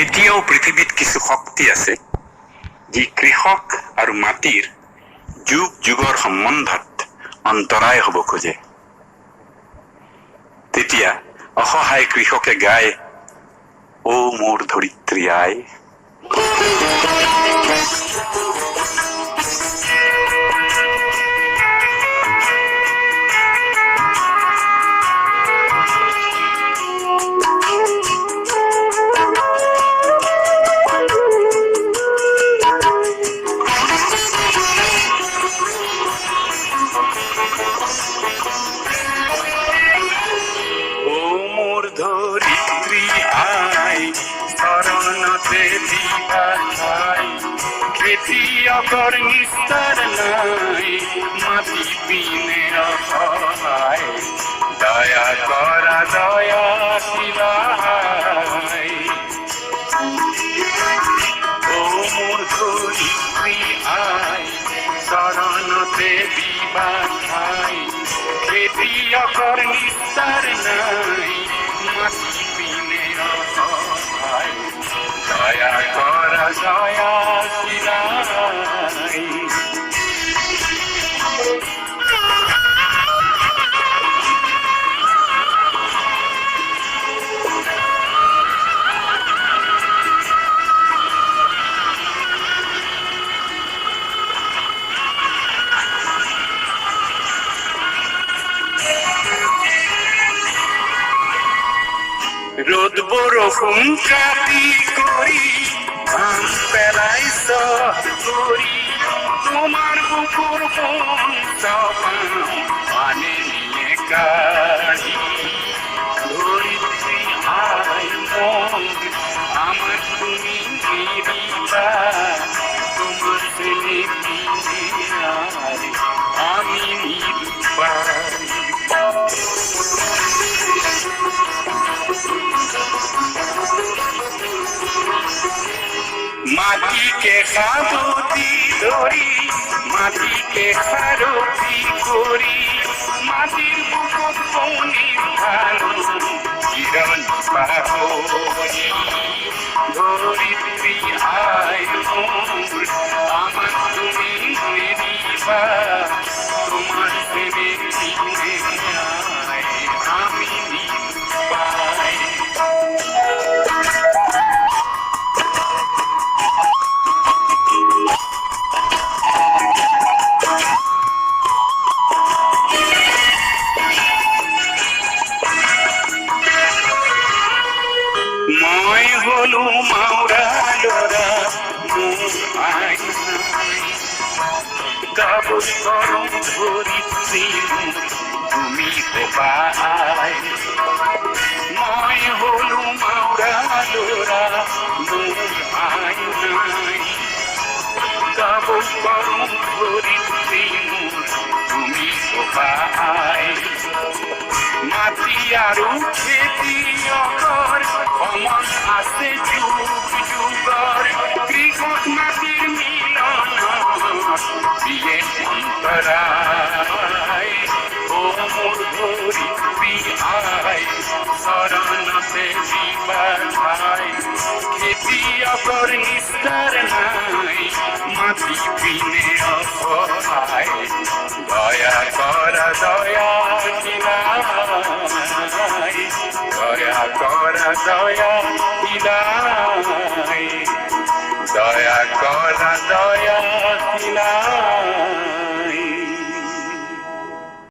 এতিয়াও পৃথিৱীত কিছু শক্তি আছে যি কৃষক আৰু মাটিৰ যুগ যুগৰ সম্বন্ধত অন্তৰায় হ'ব খোজে। তেতিয়া অসহায় কৃষকে গায়, ও মোৰ ধৰিত্ৰী আই। ধরিত্রী আই শরণতে দিবা খাই, খেতিয়কর নিস্তার নাই, মাটি বিনে অসহায়, দয়া করা দয়াশীলাই। ও মোর ধরিত্রী আই শরণতে দিবা খাই, খেতিয়কর নিস্তার নাই, মাটি বিনে অসহায়, দয়া করা দয়াশীলাই। রোদ বরফুন কাটি করি ধান পেলাই করি, তোমার বুকুর পানে নিয়ে কারি। ধরিত্রী আই আমার তুমি নিরিবা, তোমার ছেলে আমি নিরুপায়। মাটিকে খাবতি ধরি, মাটিকে খারতি করি, মাটির বুকুর বনি ভালো কিরণ পাহরি। ধরিত্রী আয় মোর আমার তুমি নিরিবা, তোমার প্রেমে আমি নিরুপায়। মই হলু মাওরা লোরা মোর আই নাই, গাবই গরম ধরিত্রী তুমি পাই। মই হলু মাওরা লোরা মোর আই নাই, গাবই গরম ধরিত্রী তুমি পাই। মাটি আৰু খেতিয়কৰ সমান আছে যুগ যুগৰ, কৃষক মাটিৰ মিলনত দিয়ে অন্তৰায়। ও মোৰ ধৰিত্ৰী আই শৰণতে দিবা খাই, খেতিয়কৰ নিস্তাৰ নাই, মাটি বিনে অসহায়, দয়া কৰা দয়াশীলাই। দয়া করা দয়াশীলাই, দয়া করা